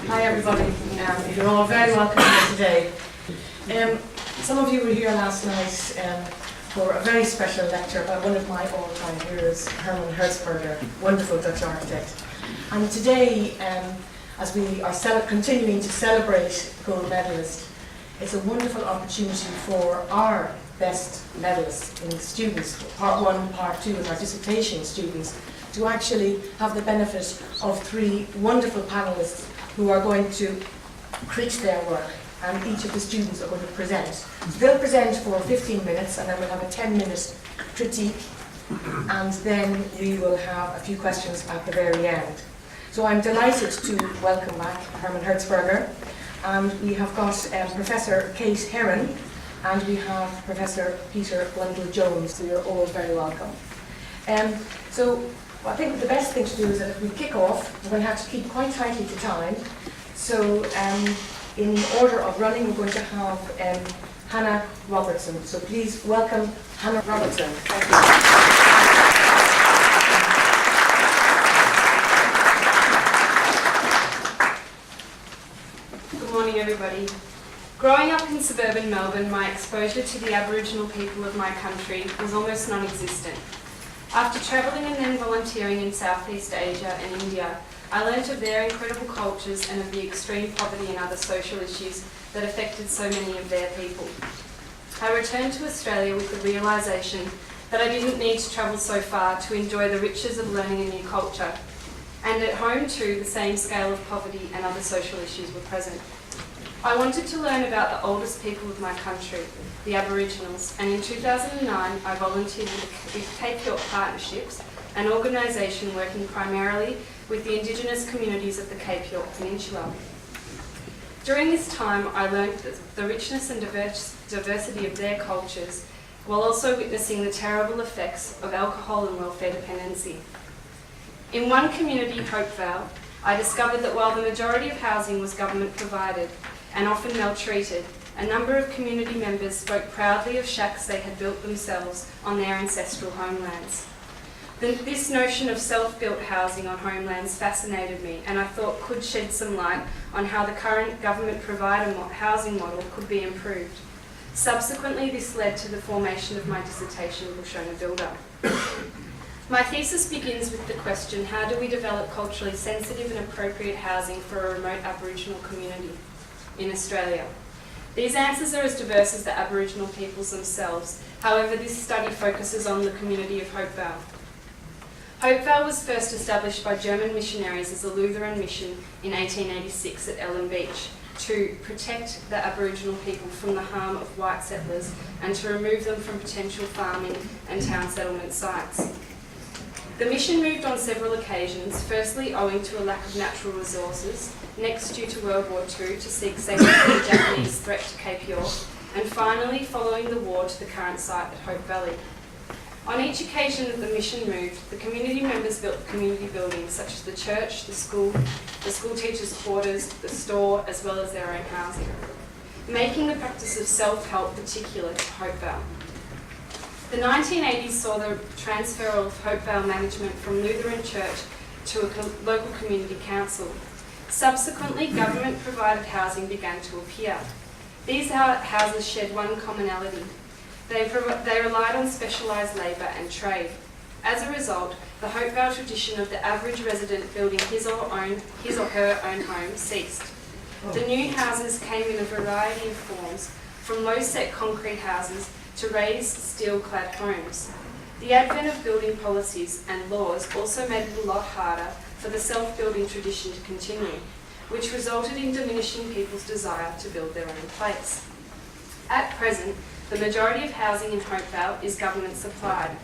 Hi everybody, you're all very welcome here today. Some of you were here last night for a very special lecture by one of my all-time heroes, Herman Hertzberger, wonderful Dutch architect. And today, as we are continuing to celebrate Gold Medalist, it's a wonderful opportunity for our best medalists in students, part 1 and part 2 of our dissertation students, to actually have the benefit of 3 wonderful panelists who are going to critique their work, and each of the students are going to present. So they'll present for 15 minutes and then we'll have a 10-minute critique, and then we will have a few questions at the very end. So I'm delighted to welcome back Herman Hertzberger, and we have got Professor Kate Heron and we have Professor Peter Blundell-Jones, so you're all very welcome. So I think the best thing to do is that if we kick off, we're going to have to keep quite tightly to time. So in order of running, we're going to have Hannah Robertson. So please welcome Hannah Robertson. Thank you. Good morning, everybody. Growing up in suburban Melbourne, my exposure to the Aboriginal people of my country was almost non-existent. After travelling and then volunteering in Southeast Asia and India, I learnt of their incredible cultures and of the extreme poverty and other social issues that affected so many of their people. I returned to Australia with the realisation that I didn't need to travel so far to enjoy the riches of learning a new culture. And at home too, the same scale of poverty and other social issues were present. I wanted to learn about the oldest people of my country, the Aboriginals, and in 2009 I volunteered with Cape York Partnerships, an organisation working primarily with the Indigenous communities of the Cape York Peninsula. During this time I learned the richness and diversity of their cultures, while also witnessing the terrible effects of alcohol and welfare dependency. In one community, Hopevale, I discovered that while the majority of housing was government provided, and often maltreated, a number of community members spoke proudly of shacks they had built themselves on their ancestral homelands. This notion of self-built housing on homelands fascinated me, and I thought could shed some light on how the current government provider housing model could be improved. Subsequently, this led to the formation of my dissertation, Bushona Builder. My thesis begins with the question, how do we develop culturally sensitive and appropriate housing for a remote Aboriginal community in Australia? These answers are as diverse as the Aboriginal peoples themselves. However, this study focuses on the community of Hopevale. Hopevale was first established by German missionaries as a Lutheran mission in 1886 at Ellen Beach to protect the Aboriginal people from the harm of white settlers and to remove them from potential farming and town settlement sites. The mission moved on several occasions, firstly owing to a lack of natural resources, next due to World War II to seek safety from the Japanese threat to Cape York, and finally following the war to the current site at Hope Valley. On each occasion that the mission moved, the community members built community buildings such as the church, the school teachers' quarters, the store, as well as their own housing, making the practice of self-help particular to Hopevale. The 1980s saw the transfer of Hopevale management from Lutheran Church to a local community council. Subsequently, government-provided housing began to appear. These houses shared one commonality. They relied on specialised labour and trade. As a result, the Hopevale tradition of the average resident building his or her own home ceased. The new houses came in a variety of forms, from low-set concrete houses to raised steel-clad homes. The advent of building policies and laws also made it a lot harder for the self-building tradition to continue, which resulted in diminishing people's desire to build their own place. At present, the majority of housing in Hopevale is government supplied.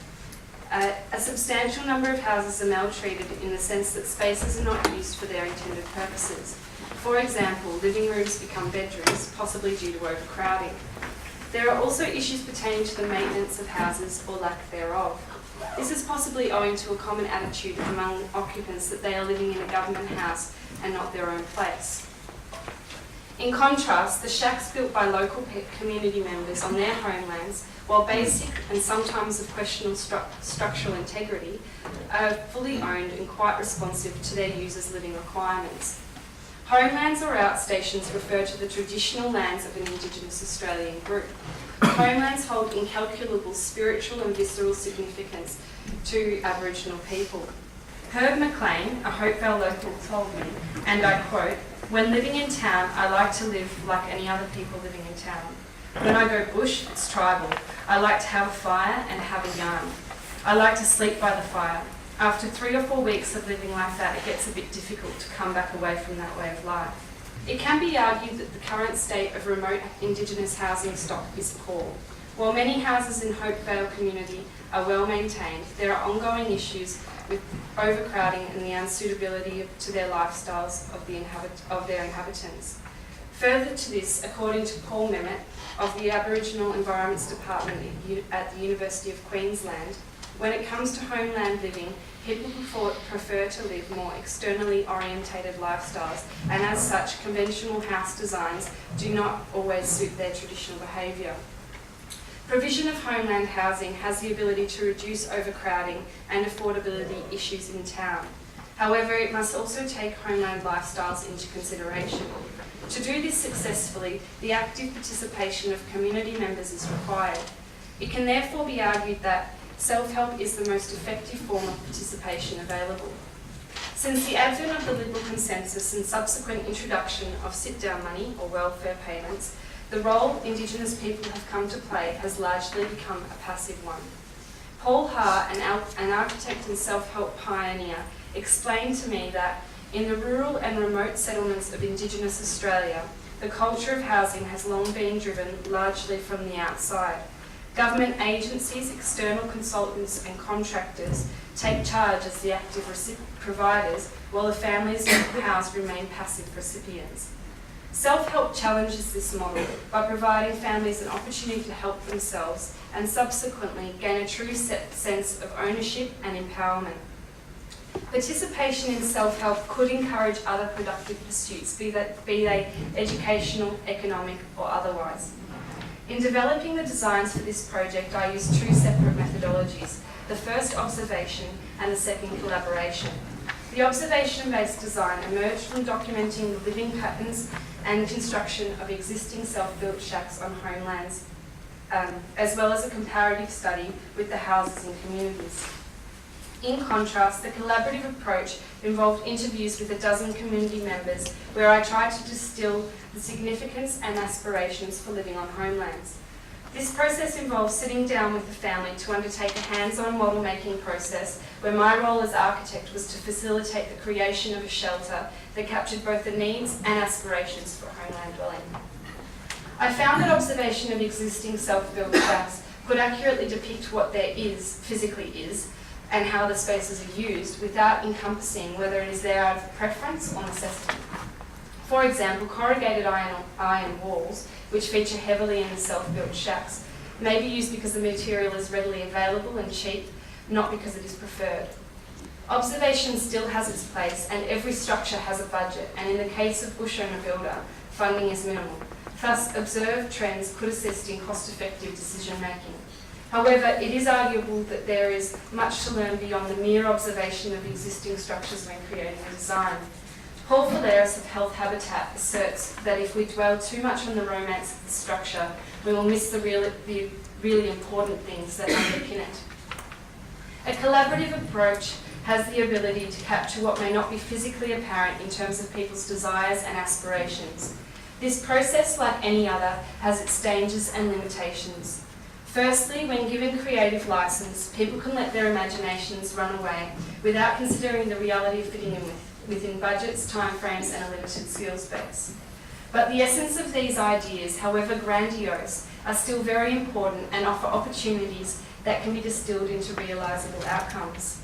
A substantial number of houses are maltreated in the sense that spaces are not used for their intended purposes. For example, living rooms become bedrooms, possibly due to overcrowding. There are also issues pertaining to the maintenance of houses or lack thereof. This is possibly owing to a common attitude among occupants that they are living in a government house and not their own place. In contrast, the shacks built by local community members on their homelands, while basic and sometimes of questionable structural integrity, are fully owned and quite responsive to their users' living requirements. Homelands or outstations refer to the traditional lands of an Indigenous Australian group. Homelands hold incalculable spiritual and visceral significance to Aboriginal people. Herb McLean, a Hopevale local, told me, and I quote, "When living in town, I like to live like any other people living in town. When I go bush, it's tribal. I like to have a fire and have a yarn. I like to sleep by the fire. After 3 or 4 weeks of living like that, it gets a bit difficult to come back away from that way of life." It can be argued that the current state of remote Indigenous housing stock is poor. While many houses in Hopevale community are well maintained, there are ongoing issues with overcrowding and the unsuitability to their lifestyles of their inhabitants. Further to this, according to Paul Memmott of the Aboriginal Environments Department at the University of Queensland, when it comes to homeland living, people prefer to live more externally orientated lifestyles, and as such, conventional house designs do not always suit their traditional behaviour. Provision of homeland housing has the ability to reduce overcrowding and affordability issues in town. However, it must also take homeland lifestyles into consideration. To do this successfully, the active participation of community members is required. It can therefore be argued that self-help is the most effective form of participation available. Since the advent of the Liberal consensus and subsequent introduction of sit-down money or welfare payments, the role Indigenous people have come to play has largely become a passive one. Paul Haar, an architect and self-help pioneer, explained to me that in the rural and remote settlements of Indigenous Australia, the culture of housing has long been driven largely from the outside. Government agencies, external consultants and contractors take charge as the active providers, while the families housed remain passive recipients. Self-help challenges this model by providing families an opportunity to help themselves and subsequently gain a true sense of ownership and empowerment. Participation in self-help could encourage other productive pursuits, be they educational, economic or otherwise. In developing the designs for this project, I used 2 separate methodologies, the first observation and the second collaboration. The observation-based design emerged from documenting the living patterns and construction of existing self-built shacks on homelands, as well as a comparative study with the houses in communities. In contrast, the collaborative approach involved interviews with a dozen community members where I tried to distill the significance and aspirations for living on homelands. This process involves sitting down with the family to undertake a hands-on model-making process where my role as architect was to facilitate the creation of a shelter that captured both the needs and aspirations for homeland dwelling. I found that observation of existing self-built shacks could accurately depict what there physically is, and how the spaces are used without encompassing whether it is there out of preference or necessity. For example, corrugated iron walls, which feature heavily in the self-built shacks, may be used because the material is readily available and cheap, not because it is preferred. Observation still has its place, and every structure has a budget, and in the case of bush owner builder, funding is minimal. Thus, observed trends could assist in cost-effective decision-making. However, it is arguable that there is much to learn beyond the mere observation of existing structures when creating a design. Paul Valeris of Health Habitat asserts that if we dwell too much on the romance of the structure, we will miss the really important things that underpin it. A collaborative approach has the ability to capture what may not be physically apparent in terms of people's desires and aspirations. This process, like any other, has its dangers and limitations. Firstly, when given creative license, people can let their imaginations run away without considering the reality of fitting in within budgets, timeframes, and a limited skills base. But the essence of these ideas, however grandiose, are still very important and offer opportunities that can be distilled into realisable outcomes.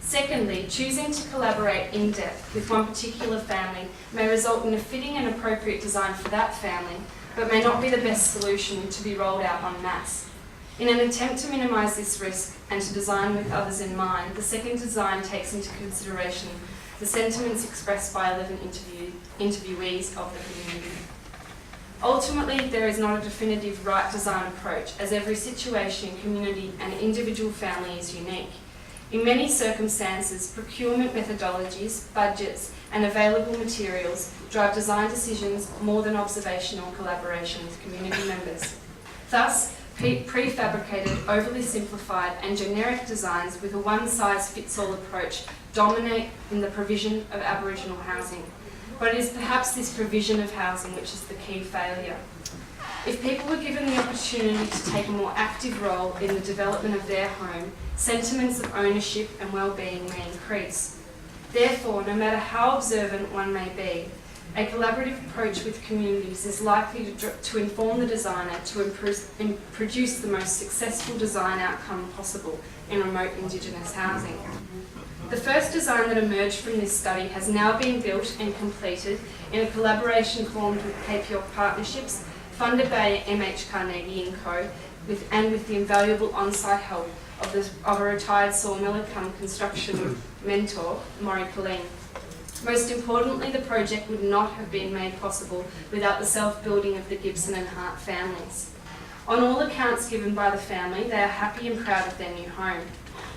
Secondly, choosing to collaborate in depth with one particular family may result in a fitting and appropriate design for that family, but may not be the best solution to be rolled out en masse. In an attempt to minimise this risk and to design with others in mind, the second design takes into consideration the sentiments expressed by 11 interviewees of the community. Ultimately, there is not a definitive right design approach, as every situation, community and individual family is unique. In many circumstances, procurement methodologies, budgets, and available materials drive design decisions more than observational collaboration with community members. Thus, prefabricated, overly simplified, and generic designs with a one-size-fits-all approach dominate in the provision of Aboriginal housing. But it is perhaps this provision of housing which is the key failure. If people were given the opportunity to take a more active role in the development of their home, sentiments of ownership and well-being may increase. Therefore, no matter how observant one may be, a collaborative approach with communities is likely to inform the designer to produce the most successful design outcome possible in remote Indigenous housing. The first design that emerged from this study has now been built and completed in a collaboration formed with Cape York Partnerships, funded by MH Carnegie & Co, with the invaluable on-site help of a retired sawmiller cum construction mentor, Maury Colleen. Most importantly, the project would not have been made possible without the self-building of the Gibson and Hart families. On all accounts given by the family, they are happy and proud of their new home.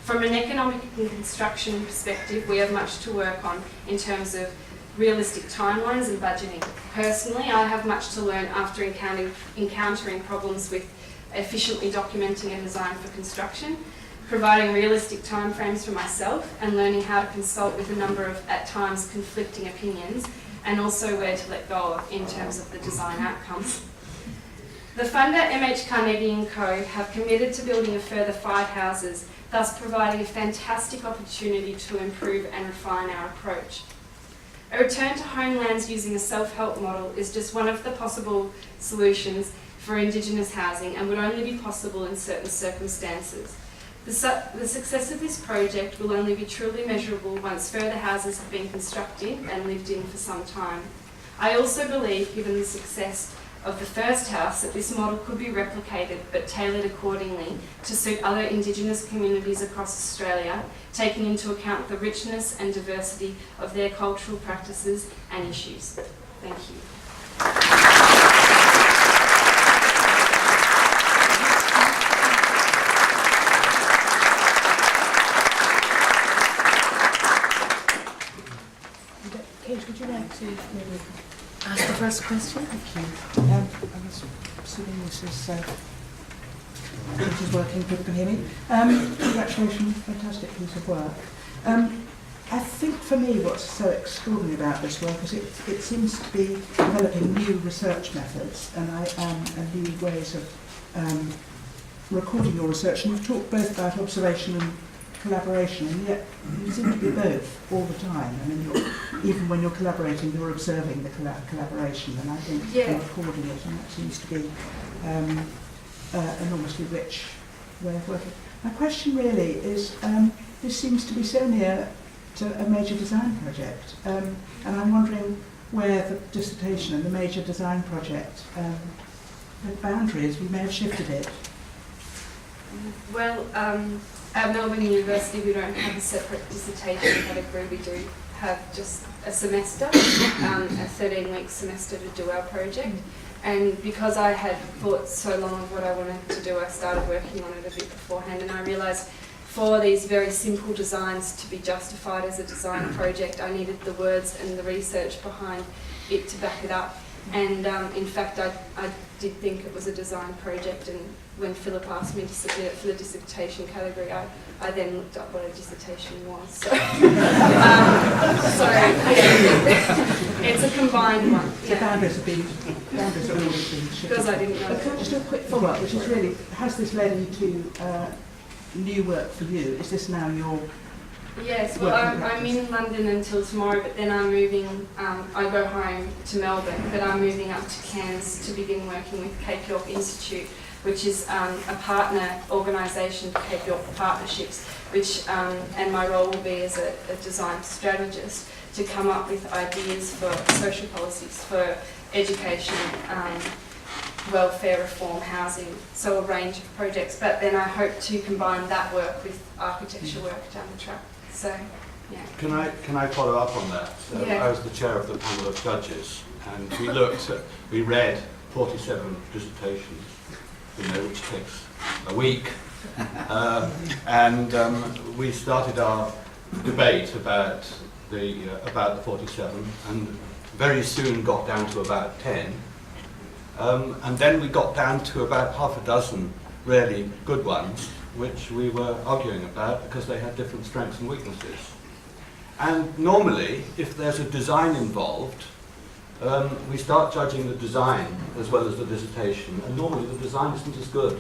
From an economic and construction perspective, we have much to work on in terms of realistic timelines and budgeting. Personally, I have much to learn after encountering problems with efficiently documenting a design for construction, providing realistic timeframes for myself, and learning how to consult with a number of, at times, conflicting opinions, and also where to let go of in terms of the design outcomes. The funder, MH Carnegie & Co, have committed to building a further 5 houses, thus providing a fantastic opportunity to improve and refine our approach. A return to homelands using a self-help model is just one of the possible solutions for Indigenous housing and would only be possible in certain circumstances. The success of this project will only be truly measurable once further houses have been constructed and lived in for some time. I also believe, given the success of the first house, that this model could be replicated but tailored accordingly to suit other Indigenous communities across Australia, taking into account the richness and diversity of their cultural practices and issues. Thank you. Kate, would you like to maybe ask the first question? Thank you. I'm assuming this is working, people can hear me. Congratulations, fantastic piece of work. I think for me what's so extraordinary about this work is it seems to be developing new research methods and new ways of recording your research. And you've talked both about observation and collaboration, and yet you seem to be both all the time. I mean, even when you're collaborating, you're observing the collaboration, and I think you're recording it, and that seems to be an enormously rich way of working. My question really is, this seems to be so near to a major design project, and I'm wondering where the dissertation and the major design project, the boundaries, we may have shifted it. Well, at Melbourne University we don't have a separate dissertation category, we do have just a semester, a 13-week semester to do our project. And because I had thought so long of what I wanted to do, I started working on it a bit beforehand, and I realised for these very simple designs to be justified as a design project, I needed the words and the research behind it to back it up. And in fact, I did think it was a design project, and when Philip asked me to submit it for the dissertation category, I then looked up what a dissertation was. So, it's a combined one. The boundaries have always been shifted. Because I didn't know. But can I just do a quick follow-up, which is really, has this led into new work for you? Is this now your... Yes, well, I'm in London until tomorrow, but then I'm moving, I go home to Melbourne, but I'm moving up to Cairns to begin working with Cape York Institute, which is a partner organisation for Cape York Partnerships, which, and my role will be as a design strategist to come up with ideas for social policies, for education, welfare reform, housing, so a range of projects. But then I hope to combine that work with architecture work down the track. So, yeah. Can I follow up on that? So Yeah. I was the chair of the panel of judges, and we read 47 dissertations, which takes a week. And we started our debate about the 47, and very soon got down to about 10. And then we got down to about half a dozen really good ones, which we were arguing about because they had different strengths and weaknesses. And normally, if there's a design involved, we start judging the design as well as the dissertation, and normally the design isn't as good.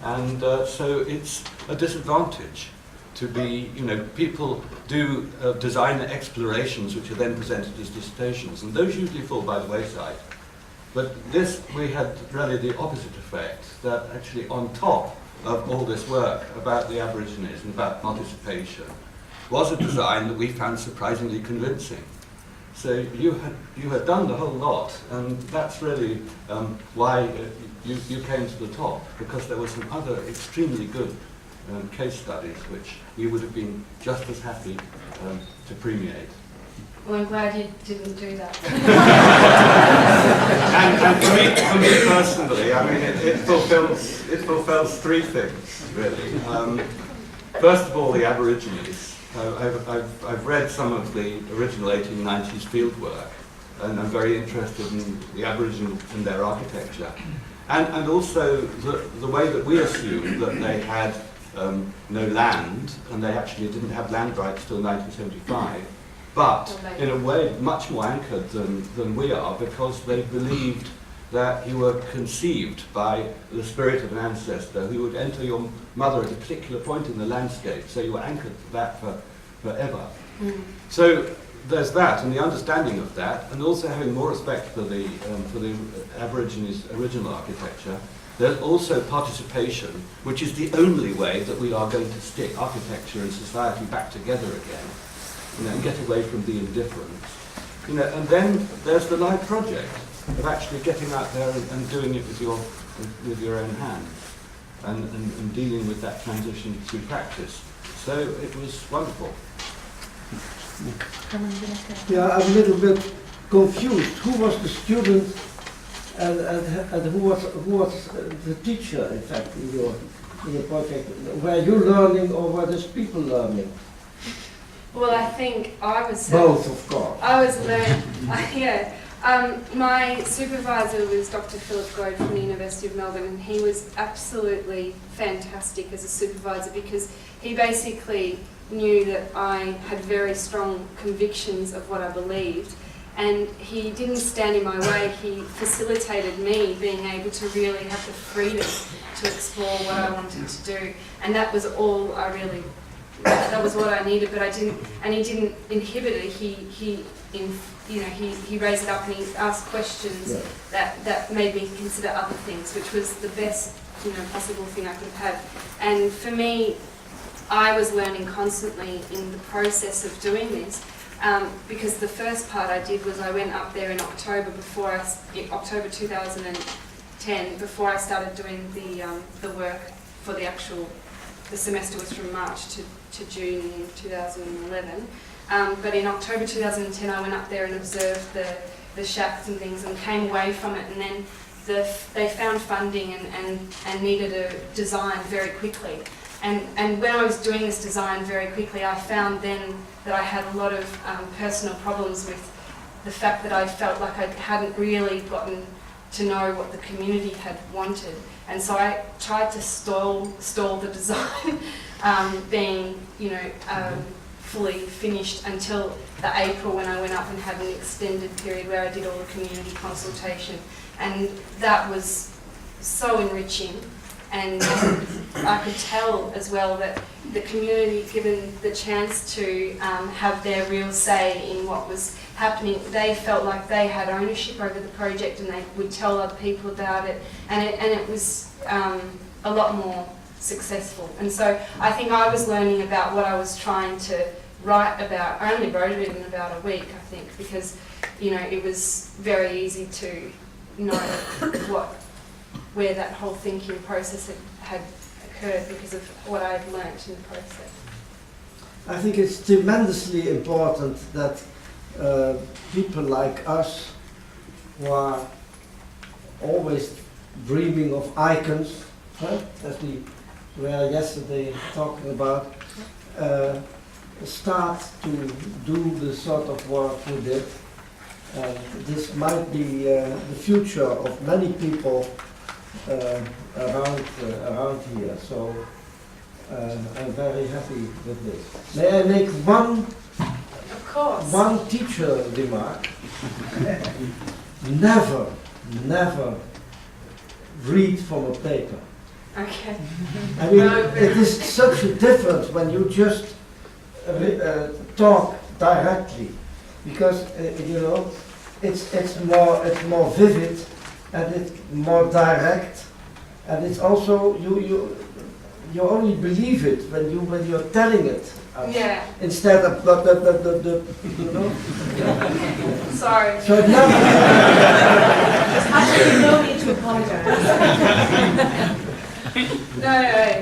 And so it's a disadvantage to be, people do design explorations which are then presented as dissertations, and those usually fall by the wayside. But this, we had really the opposite effect, that actually on top of all this work about the Aborigines and about participation was a design that we found surprisingly convincing. So you had done the whole lot, and that's really why you came to the top, because there were some other extremely good case studies which we would have been just as happy to premiate. Well, I'm glad you didn't do that. and for me personally, I mean, it fulfills three things, really. First of all, the Aborigines. I've read some of the original 1890s field work, and I'm very interested in the Aboriginals and their architecture. And also the way that we assume that they had no land, and they actually didn't have land rights till 1975, but in a way much more anchored than we are, because they believed that you were conceived by the spirit of an ancestor who would enter your mother at a particular point in the landscape, so you were anchored to that forever. So there's that, and the understanding of that, and also having more respect for the Aborigines' original architecture. There's also participation, which is the only way that we are going to stick architecture and society back together again, and get away from the indifference. And then there's the live project of actually getting out there and doing it with your own hands, and dealing with that transition through practice. So it was wonderful. Yeah, I'm a little bit confused. Who was the student and who was the teacher, in fact, in your project? Were you learning or were these people learning? Well, I think I was... Both, of course. I was learning, yeah. My supervisor was Dr. Philip Gode from the University of Melbourne, and he was absolutely fantastic as a supervisor, because he basically knew that I had very strong convictions of what I believed, and he didn't stand in my way. He facilitated me being able to really have the freedom to explore what I wanted to do, and that was all I really, that was what I needed. But I didn't, and he didn't inhibit it. He raised it up and he asked questions that made me consider other things, which was the best possible thing I could have had. And for me, I was learning constantly in the process of doing this, because the first part I did was I went up there in October 2010, before I started doing the work for the semester was from March to June in 2011. But in October 2010 I went up there and observed the shacks and things, and came away from it, and then they found funding and needed a design very quickly. And when I was doing this design very quickly, I found then that I had a lot of personal problems with the fact that I felt like I hadn't really gotten to know what the community had wanted. And so I tried to stall the design being, fully finished until the April, when I went up and had an extended period where I did all the community consultation. And that was so enriching. And I could tell as well that the community, given the chance to have their real say in what was happening, they felt like they had ownership over the project, and they would tell other people about it, and it was a lot more successful. And so I think I was learning about what I was trying to write about. I only wrote it in about a week, I think, because it was very easy to know where that whole thinking process had occurred, because of what I had learnt in the process. I think it's tremendously important that people like us, who are always dreaming of icons, as we were yesterday talking about, start to do the sort of work we did. This might be the future of many people around here. So I'm very happy with this. May I make Of course. one teacher remark? Never read from a paper. Okay. I mean, it is such a difference when you just talk directly, because you know it's more vivid and it's more direct, and it's also you only believe it when you're telling it. Yeah. Instead of you know. Sorry. So it never. There's absolutely no need to apologise. No,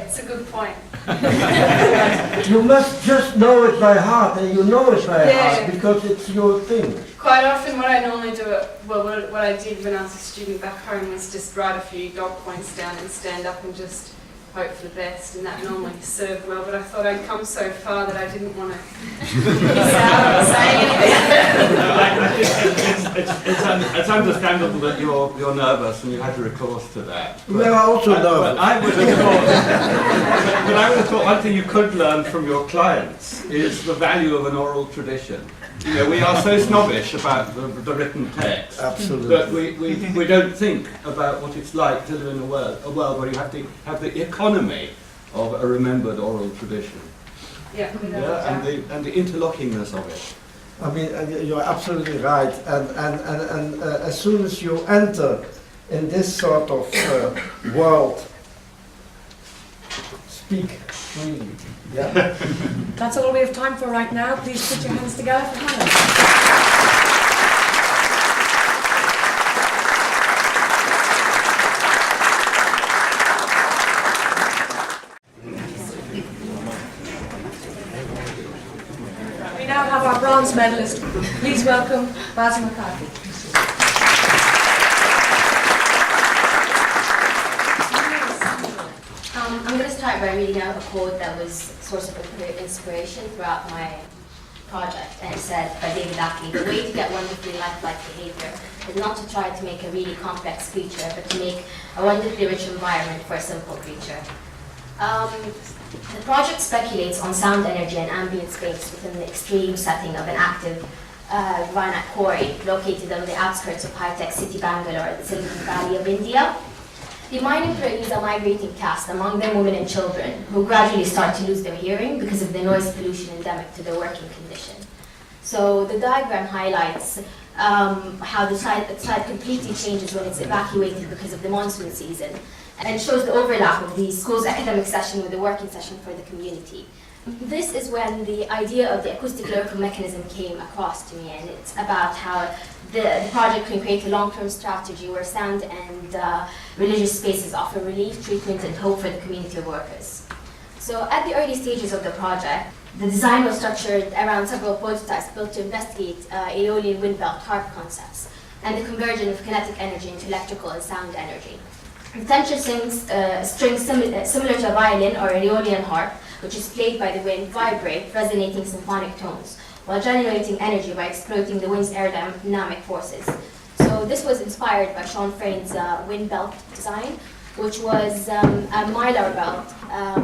it's a good point. You must just know it by heart, and you know it by Yeah. heart because it's your thing. Quite often what I normally do, what I did when I was a student back home was just write a few dot points down and stand up and just hope for the best, and that normally served well, but I thought I'd come so far that I didn't want to miss out on saying anything. It's understandable that you're nervous and you had recourse to that. We are also nervous. But I would have thought, but I would have thought one thing you could learn from your clients is the value of an oral tradition. You know, we are so snobbish about the written text Absolutely. that we don't think about what it's like to live in a world where you have to have the economy of a remembered oral tradition. Yeah, And the interlockingness of it. I mean, you're absolutely right. And as soon as you enter in this sort of world, speak freely. Yeah. That's all we have time for right now. Please put your hands together for Hannah. We now have our bronze medalist. Please welcome Basil McCarthy. I'm going to start by reading out a quote that was a source of inspiration throughout my project, and it said by David Ackley, "The way to get wonderfully lifelike behavior is not to try to make a really complex creature, but to make a wonderfully rich environment for a simple creature." The project speculates on sound energy and ambient space within the extreme setting of an active granite quarry located on the outskirts of high-tech city Bangalore, the Silicon Valley of India. The mining employees are migrating caste, among them women and children, who gradually start to lose their hearing because of the noise pollution endemic to their working condition. So the diagram highlights how the site completely changes when it's evacuated because of the monsoon season, and shows the overlap of the school's academic session with the working session for the community. This is when the idea of the acoustic lyrical mechanism came across to me, and it's about how the project can create a long-term strategy where sound and religious spaces offer relief, treatment, and hope for the community of workers. So at the early stages of the project, the design was structured around several prototypes built to investigate aeolian wind belt harp concepts and the conversion of kinetic energy into electrical and sound energy. The tension strings similar to a violin or an aeolian harp, which is played by the wind, vibrate, resonating symphonic tones, while generating energy by exploiting the wind's aerodynamic forces. So this was inspired by Sean Frane's wind belt design, which was a mylar belt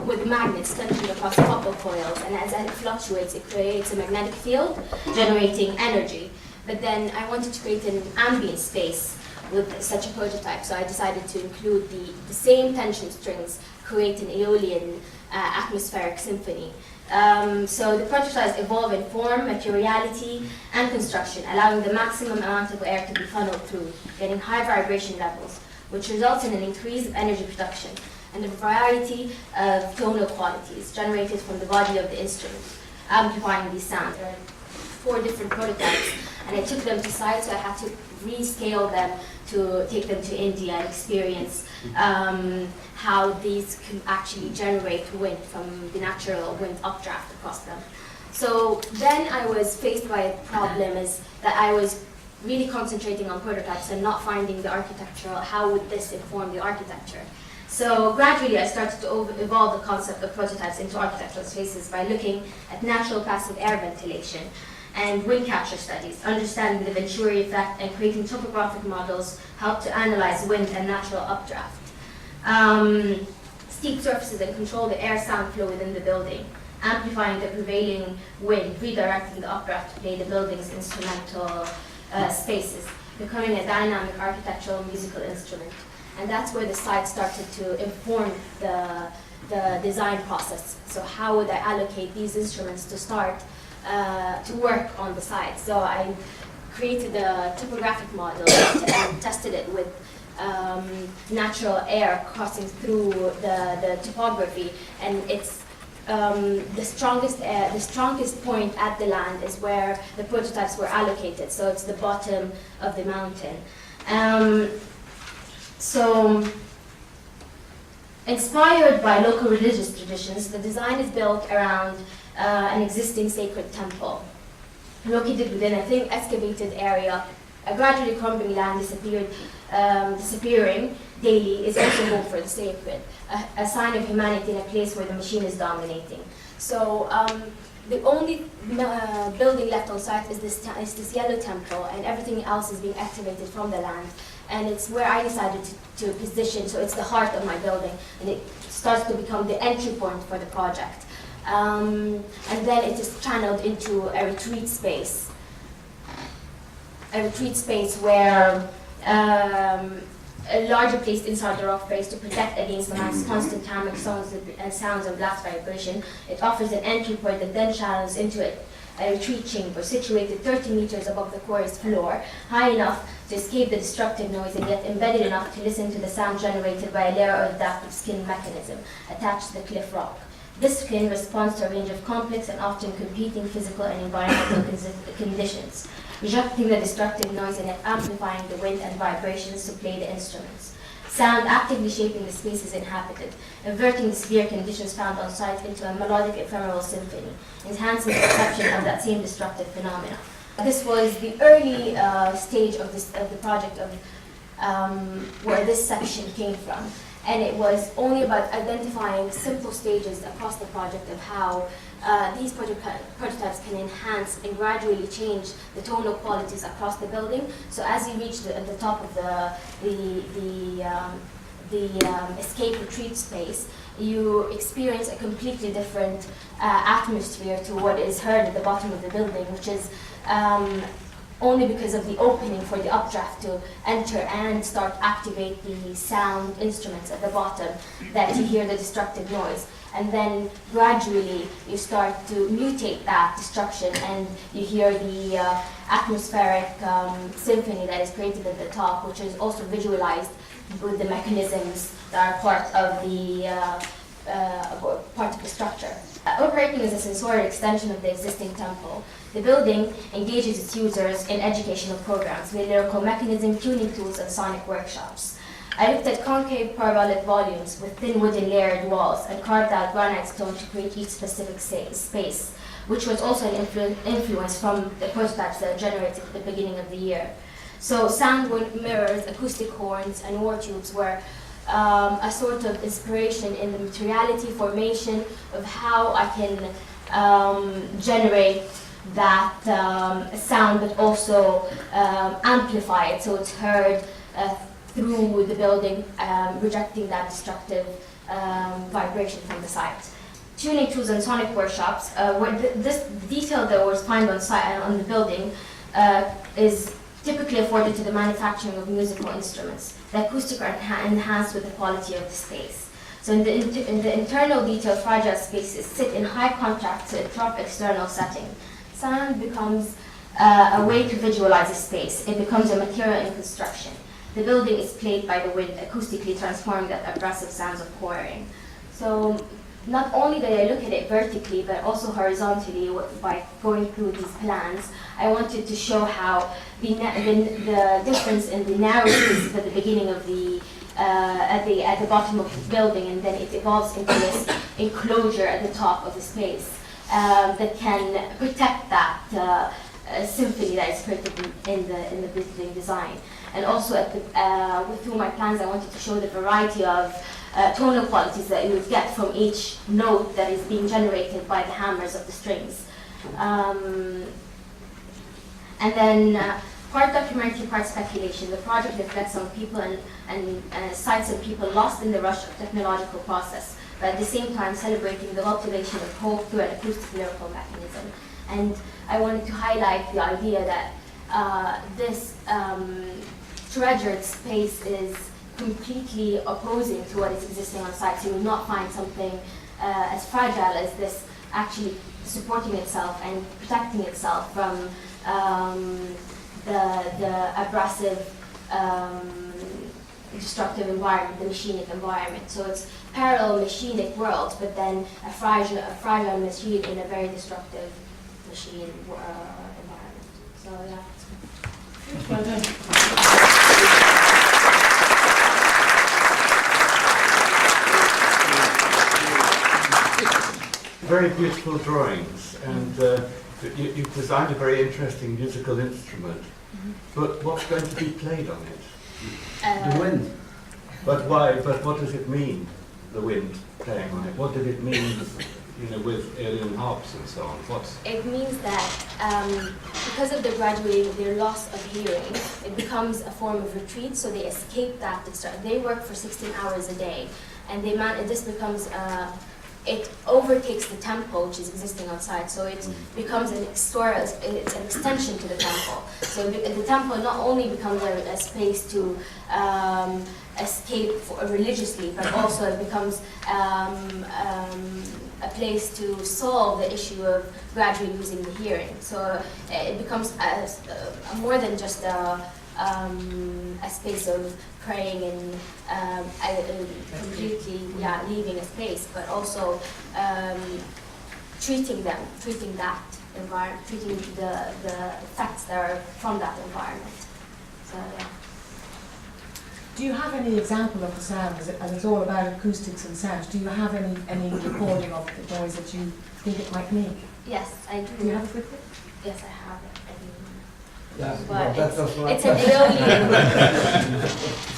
with magnets tensioned across copper coils, and as it fluctuates, it creates a magnetic field, generating energy. But then I wanted to create an ambient space with such a prototype, so I decided to include the same tension strings, create an aeolian atmospheric symphony. So the prototypes evolve in form, materiality, and construction, allowing the maximum amount of air to be funneled through, getting high vibration levels, which results in an increase of energy production and a variety of tonal qualities generated from the body of the instrument, amplifying these sounds. There are 4 different prototypes, and I took them to site, so I had to rescale them to take them to India and experience how these can actually generate wind from the natural wind updraft across them. So then I was faced by a problem is that I was really concentrating on prototypes and not finding the architectural, how would this inform the architecture. So gradually I started to evolve the concept of prototypes into architectural spaces by looking at natural passive air ventilation and wind capture studies. Understanding the Venturi effect and creating topographic models help to analyze wind and natural updraft. Steep surfaces and control the air sound flow within the building, amplifying the prevailing wind, redirecting the updraft to play the building's instrumental spaces, becoming a dynamic architectural musical instrument. And that's where the site started to inform the design process. So how would I allocate these instruments to start to work on the site? So I created a topographic model and tested it with natural air crossing through the topography, and it's the strongest point at the land is where the prototypes were allocated. So it's the bottom of the mountain. So, inspired by local religious traditions, the design is built around an existing sacred temple. Located within a thin excavated area, a gradually crumbling land disappearing daily is also known for the sacred, a sign of humanity in a place where the machine is dominating. So, the only building left on site is this yellow temple, and everything else is being activated from the land. And it's where I decided to position, so it's the heart of my building, and it starts to become the entry point for the project. And then it is channeled into a retreat space. A retreat space where a larger place inside the rock face to protect against the man's constant hammering sounds and blast vibration. It offers an entry point that then channels into a retreat chamber situated 30 meters above the quarry's floor, high enough to escape the destructive noise and yet embedded enough to listen to the sound generated by a layer of adaptive skin mechanism attached to the cliff rock. This skin responds to a range of complex and often competing physical and environmental conditions, rejecting the destructive noise and yet amplifying the wind and vibrations to play the instruments. Sound actively shaping the spaces inhabited, inverting the severe conditions found on site into a melodic ephemeral symphony, enhancing the perception of that same destructive phenomena. This was the early stage of the project of where this section came from, and it was only about identifying simple stages across the project of how these prototypes can enhance and gradually change the tonal qualities across the building. So as you reach the top of the escape retreat space, you experience a completely different atmosphere to what is heard at the bottom of the building, which is only because of the opening for the updraft to enter and start activate the sound instruments at the bottom that you hear the destructive noise. And then gradually you start to mutate that destruction and you hear the atmospheric symphony that is created at the top, which is also visualized with the mechanisms that are part of the structure. Operating as a sensorial extension of the existing temple, the building engages its users in educational programs with lyrical mechanism, tuning tools, and sonic workshops. I looked at concave parabolic volumes with thin wooden layered walls and carved out granite stone to create each specific space, which was also an influence from the prototypes that are generated at the beginning of the year. So sound mirrors, acoustic horns, and war tubes were a sort of inspiration in the materiality formation of how I can generate that sound, but also amplify it so it's heard through the building, rejecting that destructive vibration from the site. Tuning tools and sonic workshops, this detail that was found on site on the building is typically afforded to the manufacturing of musical instruments. The acoustics are enhanced with the quality of the space. So in the internal detail, fragile spaces sit in high contrast to a rough external setting. Sound becomes a way to visualize a space. It becomes a material in construction. The building is played by the wind, acoustically transforming that aggressive sounds of quarrying. So not only did I look at it vertically, but also horizontally by going through these plans. I wanted to show how the difference in the narrow spaces at the beginning of at the bottom of the building, and then it evolves into this enclosure at the top of the space that can protect that symphony that is created in the building design. And also through my plans, I wanted to show the variety of tonal qualities that you would get from each note that is being generated by the hammers of the strings. And then part documentary, part speculation. The project reflects on people and sites and people lost in the rush of technological process, but at the same time celebrating the cultivation of hope through an acoustic lyrical mechanism. And I wanted to highlight the idea that this treasured space is completely opposing to what is existing on site. So you will not find something as fragile as this actually supporting itself and protecting itself from the abrasive, destructive environment, the machinic environment. So it's parallel machinic worlds, but then a fragile machine in a very destructive machine environment. So yeah. Well done. Very beautiful drawings, and you've designed a very interesting musical instrument. But what's going to be played on it? The wind. But why? But what does it mean, the wind playing on it? What did it mean, with alien harps and so on? It means that because of their loss of hearing, it becomes a form of retreat. So they escape that. They work for 16 hours a day, and this becomes. It overtakes the temple which is existing outside, so it becomes it's an extension to the temple. So the temple not only becomes a space to escape religiously, but also it becomes a place to solve the issue of gradually losing the hearing. So it becomes more than just a space of praying and completely leaving a space, but also treating that environment, treating the effects that are from that environment. So yeah. Do you have any example of the sound, as it's all about acoustics and sound? Do you have any recording of the noise that you think it might make? Yes, I do. Do you have it with you? Yes, I have it. But it's an Aeolian.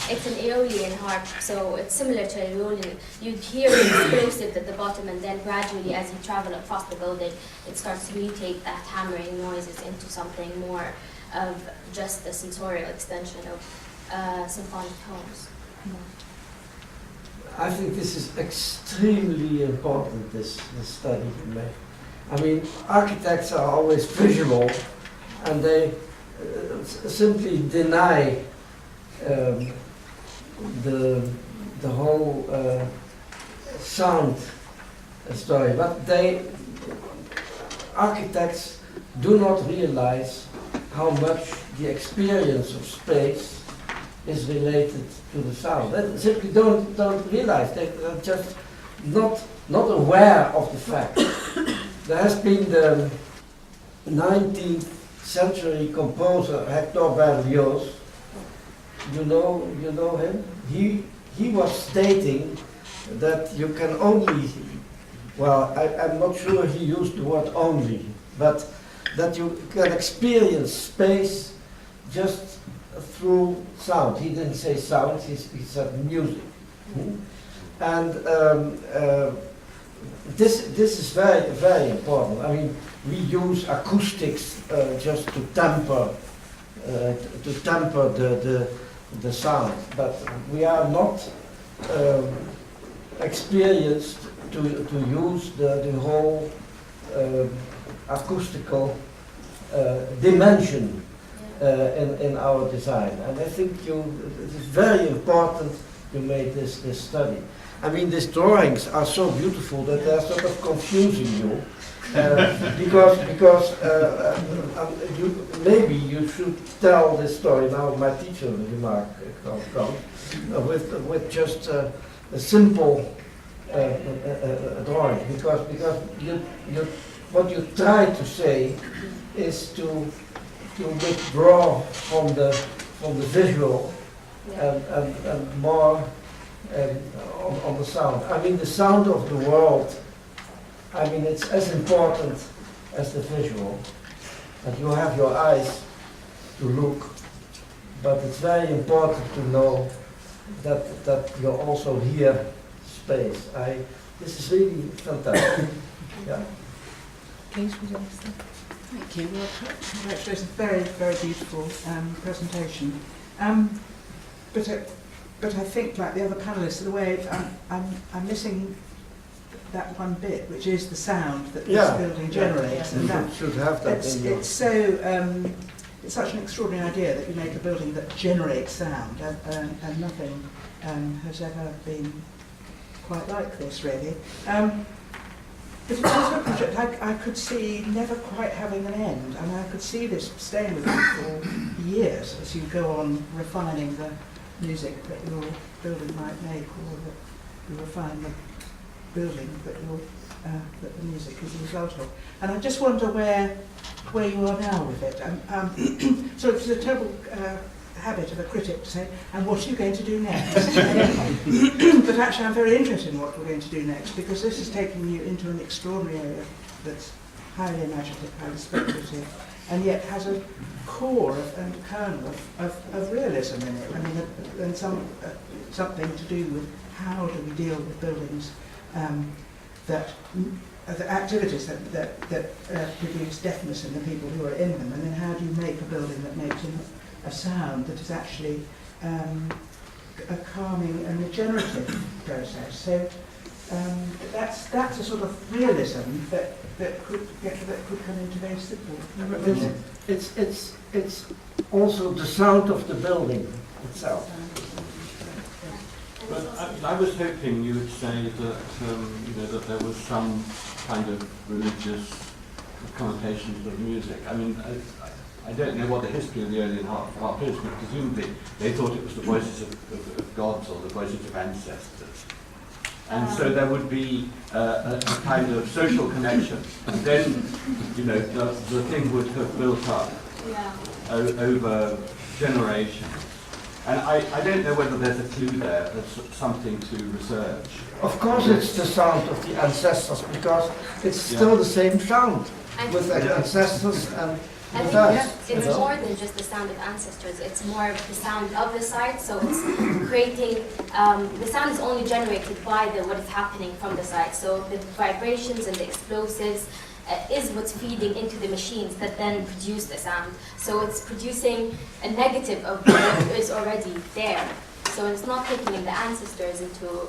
It's an Aeolian harp, so it's similar to an Aeolian. You hear the explosive at the bottom, and then gradually, as you travel across the building, it starts to mutate that hammering noises into something more of just a sensorial extension of symphonic tones. I think this is extremely important, this study you make. I mean, architects are always visual, and they simply deny the whole sound story. But architects do not realize how much the experience of space is related to the sound. They simply don't realize. They're just not aware of the fact. There has been the 19th century composer Hector Berlioz. You know him. He was stating that you can only, well, I'm not sure he used the word only, but that you can experience space just through sound. He didn't say sound, he said music. And this is very, very important. I mean, we use acoustics just to temper the sound, but we are not experienced to use the whole acoustical dimension in our design. And I think it is very important you made this study. I mean, these drawings are so beautiful that they're sort of confusing you. Because maybe you should tell this story now. My teacher remark comes with just a simple drawing, because what you try to say is to withdraw from the visual and more on the sound. I mean, the sound of the world. I mean, it's as important as the visual. and you have your eyes to look, but it's very important to know that you also hear space. This is really fantastic. Yeah. Please, would you like to say? Thank you. Well, congratulations. Very, very beautiful presentation. But I think, like the other panellists, the way I'm missing that one bit, which is the sound that this building generates, and that should have that. it's so it's such an extraordinary idea that you make a building that generates sound, and nothing has ever been quite like this, really. But it was a project I could see never quite having an end. I mean, I could see this staying with you for years as you go on refining the music that your building might make, or that you refine the building that that the music is a result of. And I just wonder where you are now with it. So it's a terrible habit of a critic to say, and what are you going to do next? But actually I'm very interested in what we're going to do next, because this is taking you into an extraordinary area that's highly imaginative, highly speculative, and yet has a core and kernel of realism in it. I mean, and something to do with how do we deal with buildings the activities that produce deafness in the people who are in them, and then how do you make a building that makes a sound that is actually a calming and regenerative process. So that's a sort of realism that could come into very simple. It's also the sound of the building itself. But I was hoping you would say that that there was some kind of religious connotations of music. I mean, I don't know what the history of the early harp is, but presumably they thought it was the voices of gods or the voices of ancestors. And so there would be a kind of social connection. And then, the thing would have built up over generations. And I don't know whether there's a clue there, there's something to research. Of course it's the sound of the ancestors, because it's still the same sound with the ancestors and I the think it's more than just the sound of ancestors, it's more of the sound of the site, so it's creating, the sound is only generated by what is happening from the site, so the vibrations and the explosives is what's feeding into the machines that then produce the sound. So it's producing a negative of what is already there. So it's not taking in the ancestors into,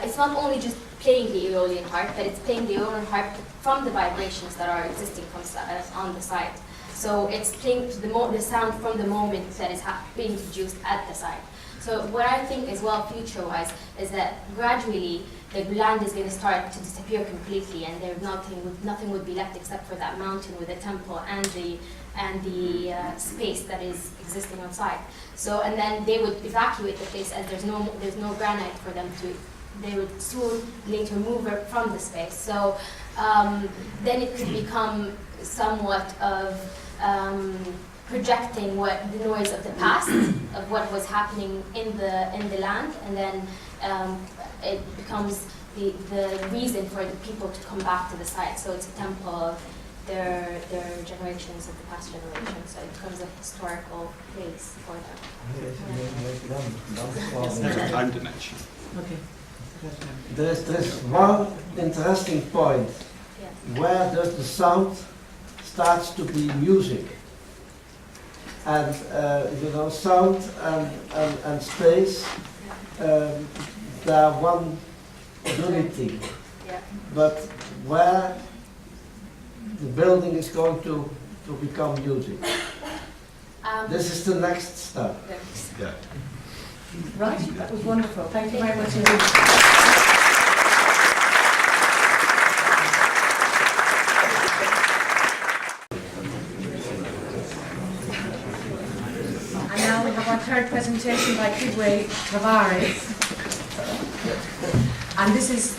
it's not only just playing the Aeolian harp, but it's playing the Aeolian harp from the vibrations that are existing on the site. So it's playing the sound from the moment that is being produced at the site. So what I think as well future-wise is that gradually the land is going to start to disappear completely, and nothing would be left except for that mountain with the temple and the space that is existing outside. So and then they would evacuate the place, as there's no granite for them to. They would soon later move from the space. So then it could become somewhat of projecting the noise of the past, of what was happening in the land, and then it becomes the reason for the people to come back to the site. So it's a temple of their generations of the past generations. So it becomes a historical place for them. Time dimension. Okay. There's one interesting point. Yeah. Where does the sound starts to be music? And sound and space, they are one unity. Yeah. But where the building is going to become music. This is the next step. Yeah. Right, that was wonderful. Thank you very much indeed. And now we have our third presentation by Kidway Tavares. And this is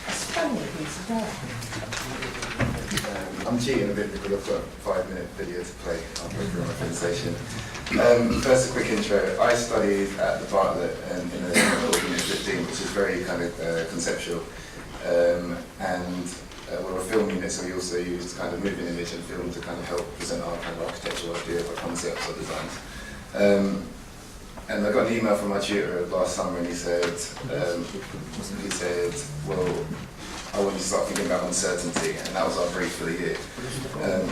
a splendid piece of work. I'm cheating a bit because I've got a 5-minute video to play halfway through my presentation. First, a quick intro. I studied at the Bartlett in 2015, which is very kind of conceptual. And we're a film unit, so we also use kind of moving image and film to kind of help present our kind of architectural ideas or concepts or designs. And I got an email from my tutor last summer, and he said, well, I want you to start thinking about uncertainty, and that was our brief for the year.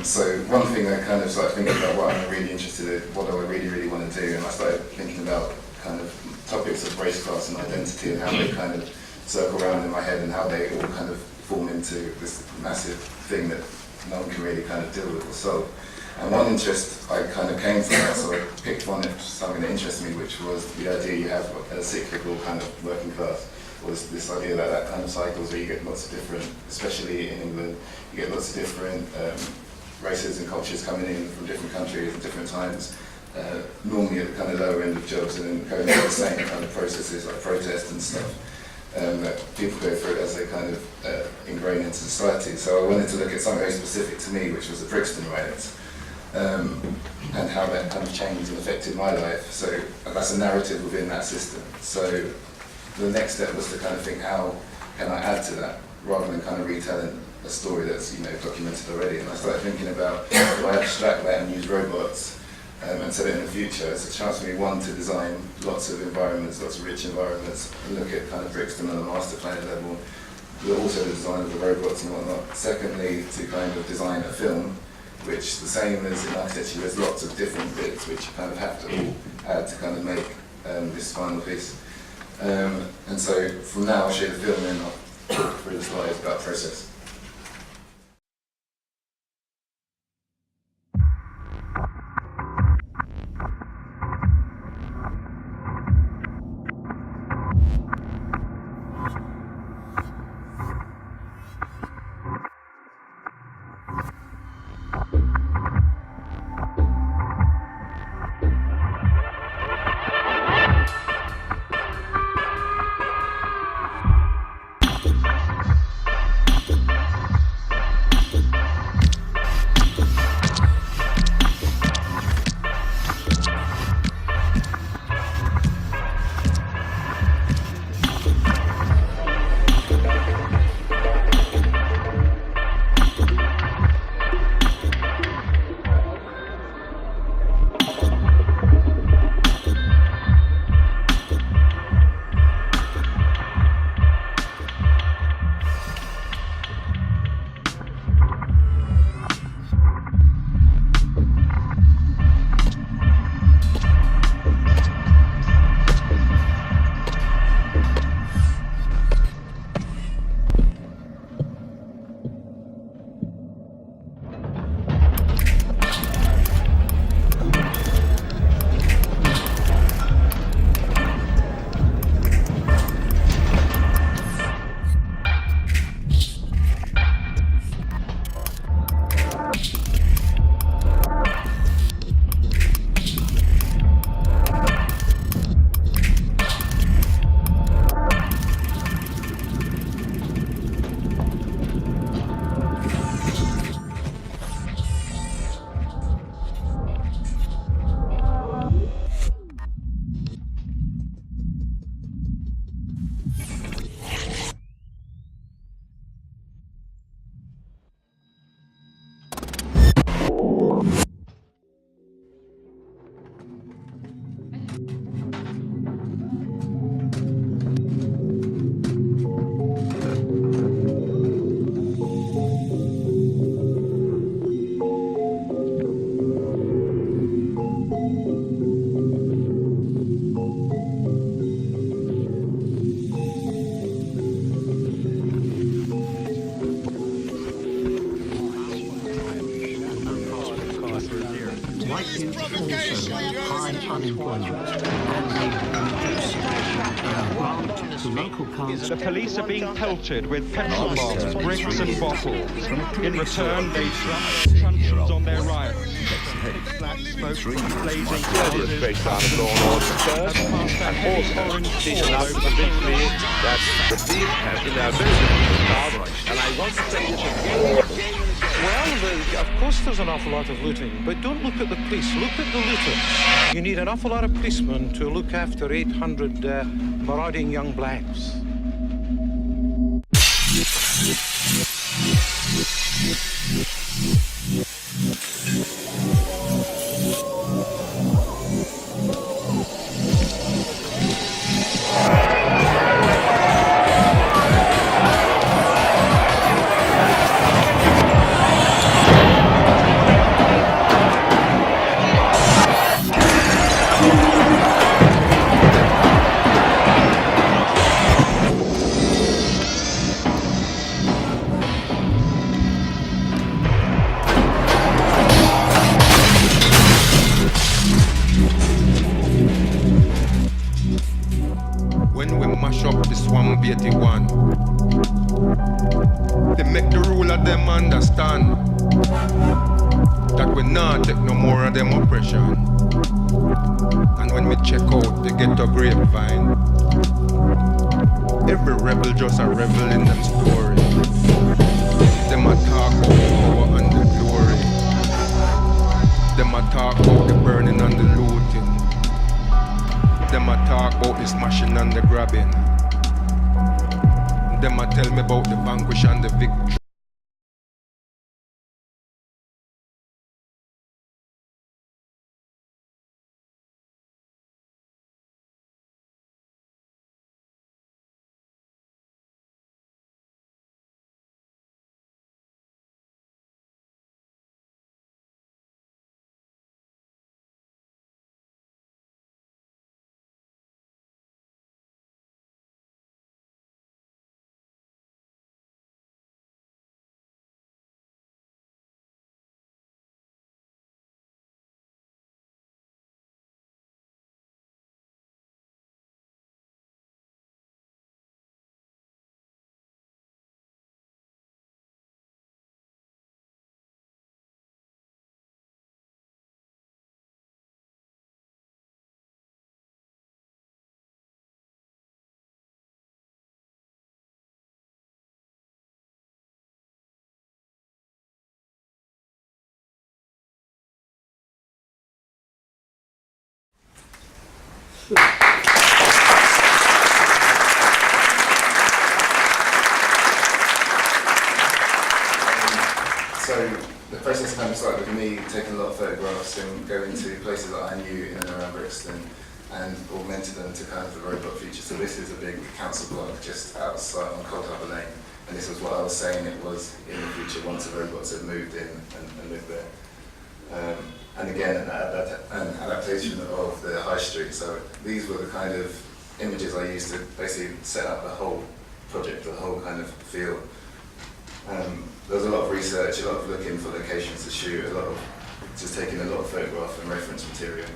So one thing I kind of started thinking about what I'm really interested in, what do I really want to do, and I started thinking about kind of topics of race, class and identity and how they kind of circle around in my head and how they all kind of form into this massive thing that no one can really kind of deal with or solve. And one interest I kind of came from that, so I picked one, something that interests me, which was the idea you have a cyclical kind of working class, or this idea that kind of cycles where you get lots of different, especially in England, you get lots of different races and cultures coming in from different countries at different times, normally at the kind of lower end of jobs, and then going through the same kind of processes like protest and stuff that people go through as they kind of ingrain into society. So I wanted to look at something very specific to me, which was the Brixton riots. And how that kind of changed and affected my life. So that's a narrative within that system. So the next step was to kind of think, how can I add to that, rather than kind of retelling a story that's documented already. And I started thinking about, do I abstract that and use robots and set it in the future? It's a chance for me, one, to design lots of environments, lots of rich environments, and look at kind of Brixton on a master plan level, but also the design of the robots and whatnot. Secondly, to kind of design a film, which, the same as in architecture, there's lots of different bits which you kind of have to all add to kind of make this final piece. And so from now I'll show the film and I'll talk through the slides about the process. The police are being pelted with petrol bombs, bricks and bottles. In return, they drop truncheons on their rivals. Black smoke from blazing houses based on law and order and also these are not particularly that the thief has been there very difficult, and I want to say this again. Well, of course there's an awful lot of looting, but don't look at the police, look at the looters. You need an awful lot of policemen to look after 800 marauding young blacks. understand that we not take no more of them oppression. And when me check out the ghetto grapevine, every rebel just a rebel in them story. Them a talk about the power and the glory. Them a talk about the burning and the looting. Them a talk about the smashing and the grabbing. Them a tell me about the vanquish and the victory. So the process kind of started with me taking a lot of photographs and going to places that I knew in and around Brixton and augmented them to kind of the robot feature. So this is a big council block just outside on Cold Harbour Lane, and this was what I was saying it was in the future once the robots had moved in and lived there. And again, an adaptation of the high street. So these were the kind of images I used to basically set up the whole project, the whole kind of feel. There was a lot of research, a lot of looking for locations to shoot, a lot of just taking a lot of photograph and reference material,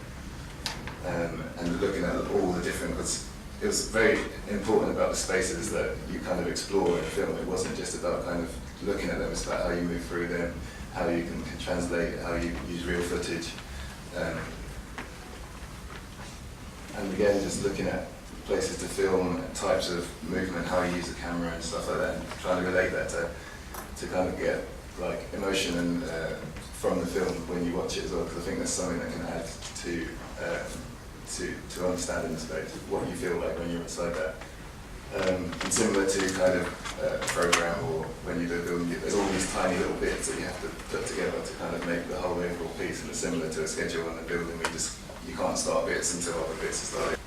and looking at all the different, because it was very important about the spaces that you kind of explore in a film. It wasn't just about kind of looking at them, it's about how you move through them, how you can translate, how you use real footage. And again, just looking at places to film, types of movement, how you use the camera and stuff like that, and trying to relate that to kind of get like emotion and from the film when you watch it as well, because I think that's something that can add to understanding the space, what you feel like when you're inside that. And similar to kind of a program or when you do a film, there's all these tiny little bits that you have to put together to kind of make the whole overall piece, and it's similar to a schedule on the building. You can't start bits until other bits are started.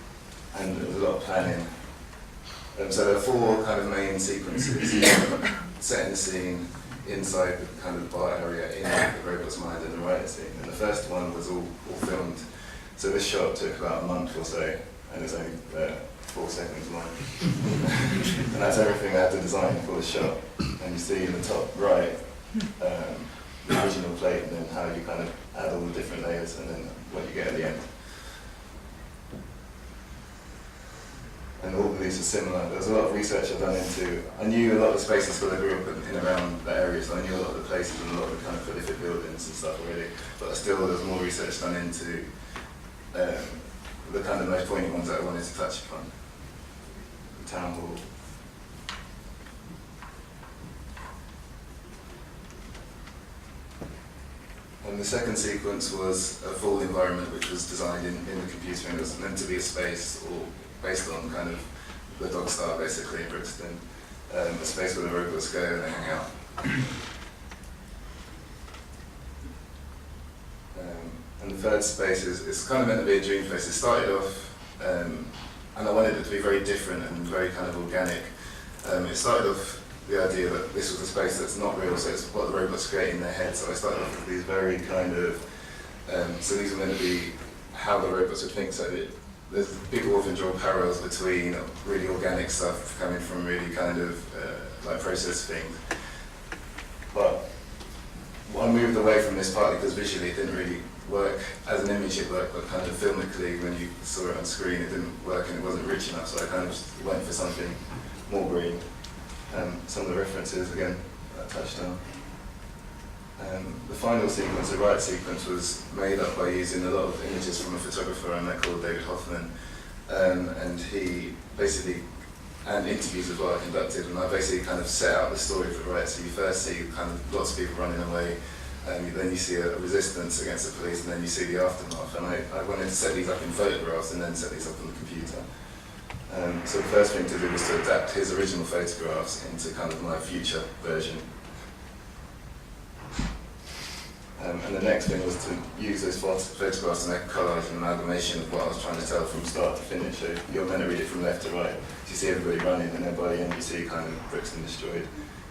And there was a lot of planning. So there are four kind of main sequences: setting the scene inside the kind of bar area, in the robot's mind, and the riot scene. And the first one was all filmed. So this shot took about a month or so, and it's only 4 seconds long. And that's everything I had to design for the shot. And you see in the top right the original plate, and then how you kind of add all the different layers, and then what you get at the end. And all of these are similar. There's a lot of research I've done into. I knew a lot of the spaces because I grew up in and around the area, so I knew a lot of the places and a lot of the kind of prolific buildings and stuff already. But still, there's more research done into the kind of most poignant ones that I wanted to touch upon. The town hall. And the second sequence was a full environment which was designed in the computer, and it was meant to be a space or based on kind of the Dog Star basically in Brixton, a space where the robots go and they hang out. And the third space is kind of meant to be a dream place. It started off, and I wanted it to be very different and very kind of organic. It started off the idea that this was a space that's not real, so it's what the robots create in their head. So I started off with these very kind of, so these are meant to be how the robots would think. So there's people often draw parallels between really organic stuff coming from really kind of like processed things. But I moved away from this partly because visually it didn't really work as an image. It worked, but kind of filmically when you saw it on screen, it didn't work and it wasn't rich enough. So I kind of just went for something more green. Some of the references again I touched on. The final sequence, the riot sequence, was made up by using a lot of images from a photographer I met called David Hoffman, and he basically, and interviews as well I conducted, and I basically kind of set out the story of the riot. So you first see kind of lots of people running away, then you see a resistance against the police, and then you see the aftermath. And I wanted to set these up in photographs and then set these up on the computer. So the first thing to do was to adapt his original photographs into kind of my future version. And the next thing was to use those photographs to make a collage and amalgamation of what I was trying to tell from start to finish. So you're meant to read it from left to right. So you see everybody running, and then by the end you see kind of Brixton destroyed.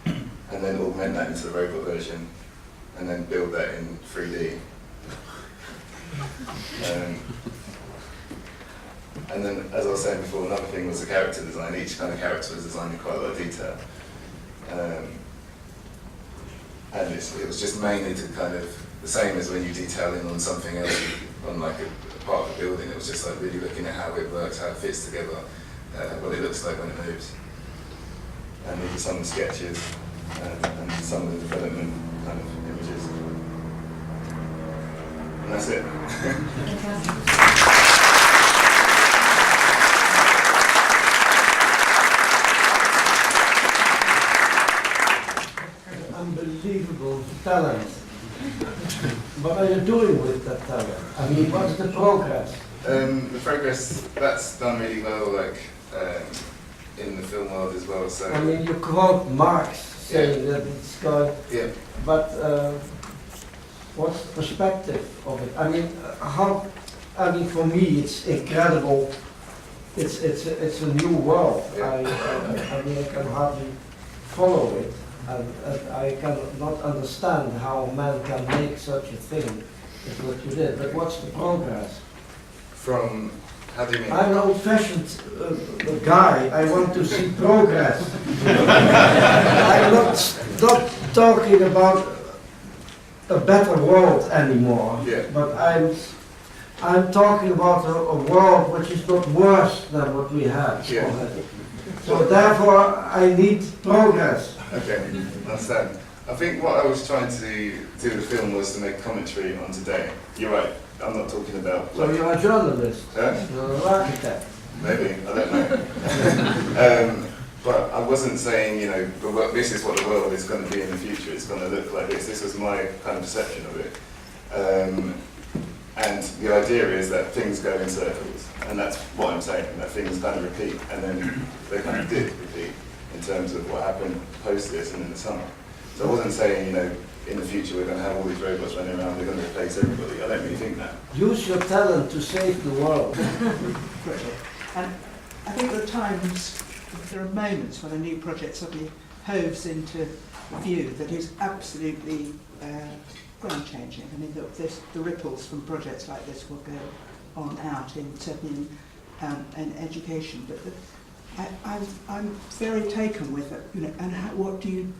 And then augment that into the robot version, and then build that in 3D. And then, as I was saying before, another thing was the character design. Each kind of character was designed in quite a lot of detail. And it was just mainly to kind of, the same as when you detail in on something else, on like a part of the building, it was just like really looking at how it works, how it fits together, what it looks like when it moves. And these are some of the sketches, and some of the development kind of images. And that's it. Unbelievable talent. What are you doing with that talent? I mean, what's the progress? The progress, that's done really well, like in the film world as well. So I mean, you quote Marx saying that it's going. Yeah. But what's the perspective of it? I mean, for me, it's incredible. It's a new world. Yeah. I mean, I can hardly follow it. And I cannot understand how man can make such a thing as what you did. But what's the progress? From, how do you mean? I'm an old-fashioned guy. I want to see progress. I'm not talking about a better world anymore. Yeah. But I'm talking about a world which is not worse than what we have already. So therefore, I need progress. Okay, understand. I think what I was trying to do with the film was to make commentary on today. You're right, I'm not talking about... So you're a journalist? Huh? You're an architect? Maybe, I don't know. But I wasn't saying, you know, this is what the world is going to be in the future, it's going to look like this. This was my kind of perception of it. And the idea is that things go in circles, and that's what I'm saying, that things kind of repeat, and then they kind of did repeat in terms of what happened post this and in the summer. So I wasn't saying, you know, in the future we're going to have all these robots running around, they're going to replace everybody. I don't really think that. Use your talent to save the world. And I think there are moments when a new project suddenly hoves into view that is absolutely ground-changing. I mean, the ripples from projects like this will go on out in certainly in education, but I'm very taken with it. You know, and what do you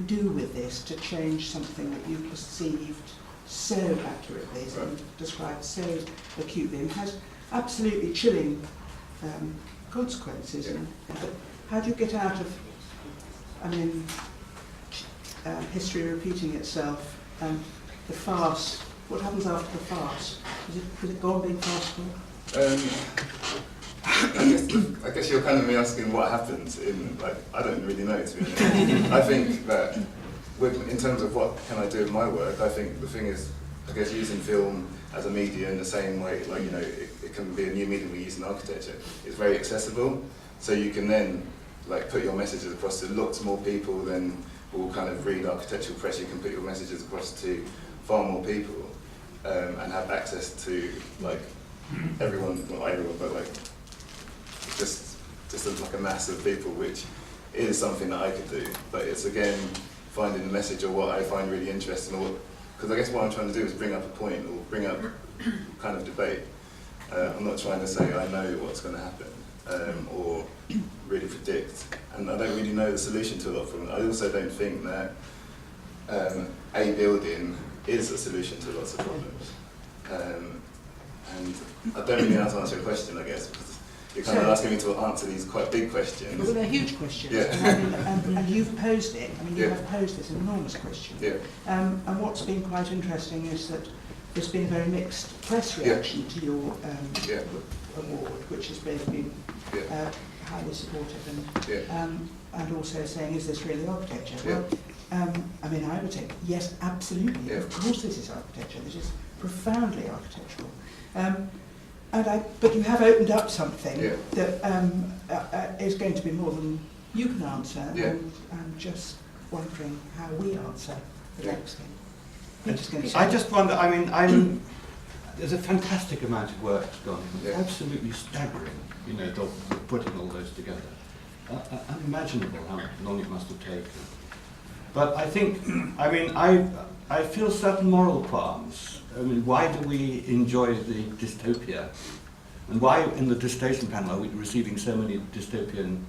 do with this to change something that you perceived so accurately, so described so acutely, and has absolutely chilling consequences? Yeah. And how do you get out of, I mean, history repeating itself? The farce. What happens after the farce? Is it gone being farcical? I guess you're kind of me asking what happens in, like, I don't really know, to be honest. I think that in terms of what can I do with my work, I think the thing is, I guess, using film as a media in the same way, like, you know, it can be a new medium we use in architecture. It's very accessible, so you can then, like, put your messages across to lots more people than will kind of read architectural press. You can put your messages across to far more people, and have access to, like, everyone, not everyone, but like just like a mass of people, which is something that I could do. But it's again finding the message or what I find really interesting, or because I guess what I'm trying to do is bring up a point or bring up kind of debate. I'm not trying to say I know what's going to happen or really predict, and I don't really know the solution to a lot of them. I also don't think that a building is a solution to lots of problems. And I don't really know how to answer your question, I guess, because you're kind of asking me to answer these quite big questions. Well, they're huge questions. Yeah. And you've posed it. I mean, you Yeah. have posed this enormous question. Yeah. And what's been quite interesting is that there's been a very mixed press reaction to your award, which has been highly supportive and also saying, is this really architecture? Well, I mean, I would say, yes, absolutely. Yeah. Of course this is architecture. This is profoundly architectural. But you have opened up something that is going to be more than you can answer. Yeah. I'm just wondering how we answer the next thing. I just wonder, I mean, there's a fantastic amount of work that's gone in. Yeah. Absolutely staggering, you know, putting all those together. Unimaginable how long it must have taken. But I think, I mean, I feel certain moral qualms. I mean, why do we enjoy the dystopia? And why in the dissertation panel are we receiving so many dystopian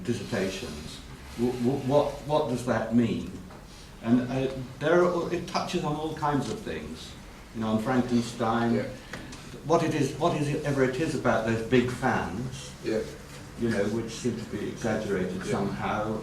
dissertations? What does that mean? And it touches on all kinds of things. You know, on Frankenstein, what it is ever it is about those big fans, you know, which seem to be exaggerated somehow,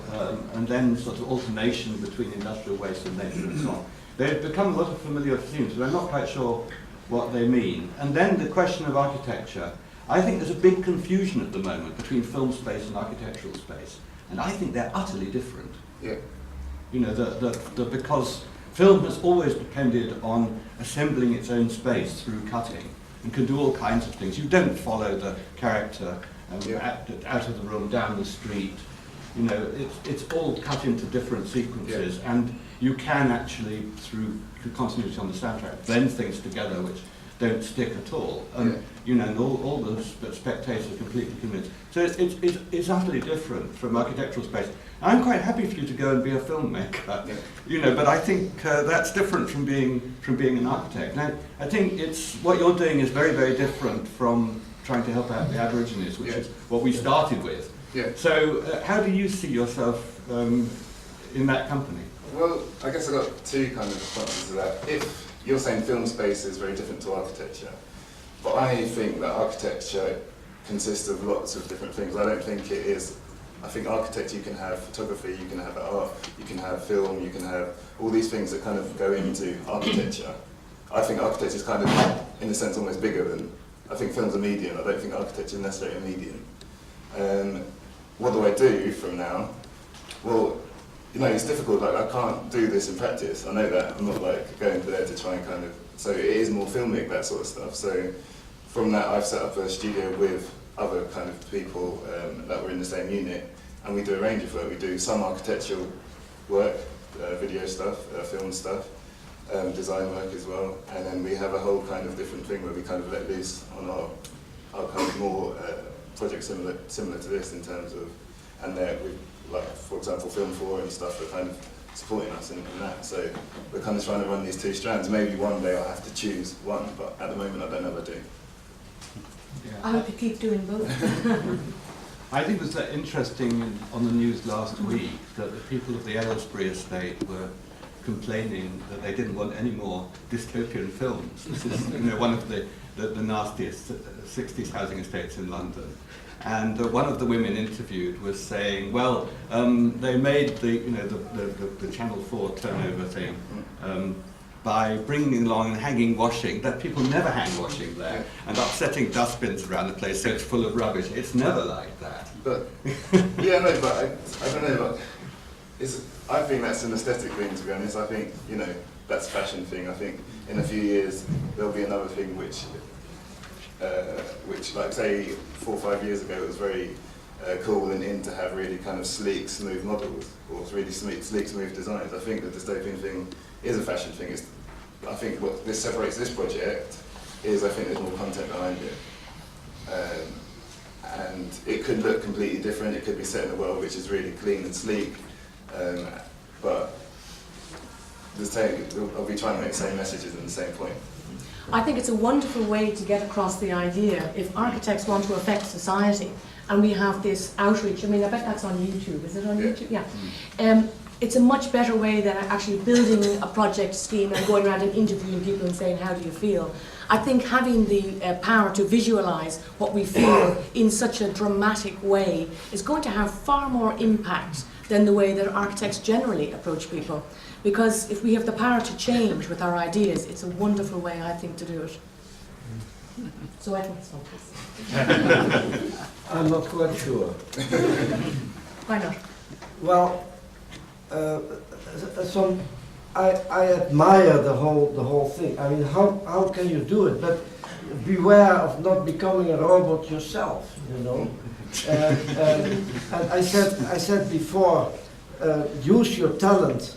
and then sort of alternation between industrial waste and nature and so on. They've become a lot of familiar themes, but I'm not quite sure what they mean. And then the question of architecture. I think there's a big confusion at the moment between film space and architectural space, and I think they're utterly different. Yeah. You know, because film has always depended on assembling its own space through cutting and can do all kinds of things. You don't follow the character out of the room, down the street. You know, it's all cut into different sequences, and you can actually, through continuity on the soundtrack, blend things together which don't stick at all. You know, and all the spectators are completely convinced. So it's utterly different from architectural space. I'm quite happy for you to go and be a filmmaker, you know, but I think that's different from being an architect. Now, I think what you're doing is very, very different from trying to help out the Aborigines, which is what we started with. So, how do you see yourself in that company? Well, I guess I've got two kind of responses to that. If you're saying film space is very different to architecture, but I think that architecture consists of lots of different things. I don't think it is. I think architecture, you can have photography, you can have art, you can have film, you can have all these things that kind of go into architecture. I think architecture is kind of, in a sense, almost bigger than, I think film's a medium. I don't think architecture is necessarily a medium. What do I do from now? Well, you know, it's difficult. Like, I can't do this in practice. I know that. I'm not like going there to try and kind of. So it is more filmic, that sort of stuff. So from that, I've set up a studio with other kind of people that were in the same unit, and we do a range of work. We do some architectural work, video stuff, film stuff, design work as well, and then we have a whole kind of different thing where we kind of let loose on our kind of more projects similar to this in terms of, and there we, like, for example, Film 4 and stuff are kind of supporting us in that. So we're kind of trying to run these two strands. Maybe one day I'll have to choose one, but at the moment I don't know what I do. I hope you keep doing both. I think it was interesting on the news last week that the people of the Aylesbury estate were complaining that they didn't want any more dystopian films. This is, you know, one of the nastiest 60s housing estates in London. And one of the women interviewed was saying, well, they made the Channel 4 turnover thing by bringing along and hanging washing, that people never hang washing there, and upsetting dustbins around the place so it's full of rubbish. It's never like that. But, yeah, no, but I don't know, but I think that's an aesthetic thing, to be honest. I think, you know, that's a fashion thing. I think in a few years there'll be another thing which like, say, 4 or 5 years ago, it was very cool and in to have really kind of sleek, smooth models, or really sleek, smooth designs. I think the dystopian thing is a fashion thing. I think what this separates this project is I think there's more content behind it. And it could look completely different. It could be set in a world which is really clean and sleek, but I'll be trying to make the same messages and the same point. I think it's a wonderful way to get across the idea, if architects want to affect society, and we have this outreach. I mean, I bet that's on YouTube. Is it on YouTube? Yeah. it's a much better way than actually building a project scheme and going around and interviewing people and saying, how do you feel? I think having the power to visualise what we feel in such a dramatic way is going to have far more impact than the way that architects generally approach people. Because if we have the power to change with our ideas, it's a wonderful way, I think, to do it. So I think it's focus. I'm not quite sure. Why not? Well, I admire the whole thing. I mean, how can you do it? But beware of not becoming a robot yourself. You know. And I said before, use your talent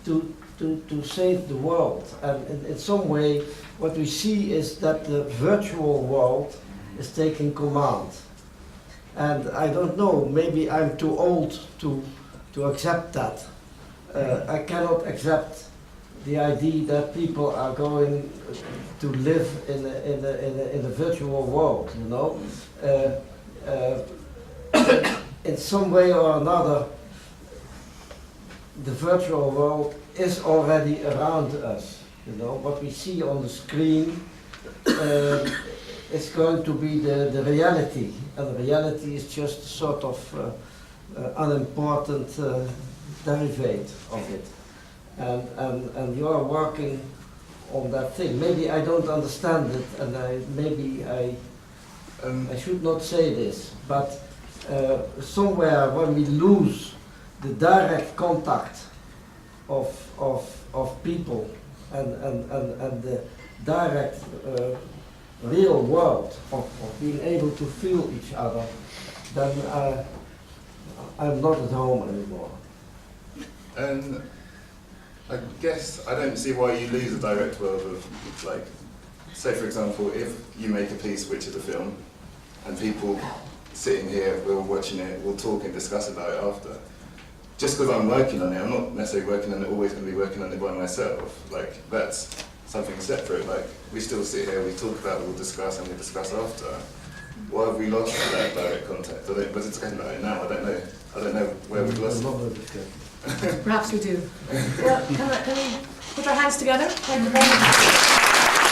to save the world. And in some way, what we see is that the virtual world is taking command. And I don't know, maybe I'm too old to accept that. I cannot accept the idea that people are going to live in a virtual world, you know. In some way or another, the virtual world is already around us. You know, what we see on the screen is going to be the reality, and the reality is just a sort of unimportant derivative of it. And you are working on that thing. Maybe I don't understand it, and maybe I should not say this, but somewhere when we lose the direct contact of people and the direct real world of being able to feel each other, then I'm not at home anymore. I guess I don't see why you lose a direct world of, like, say for example, if you make a piece which is a film, and people sitting here, we're watching it, we'll talk and discuss about it after. Just because I'm working on it, I'm not necessarily working on it, always going to be working on it by myself. Like, that's something separate. Like, we still sit here, we talk about it, we'll discuss, and we discuss after. Why have we lost that direct contact? We're discussing about it now, I don't know where we've lost it. Perhaps we do. Well, can we put our hands together? Thank you very much.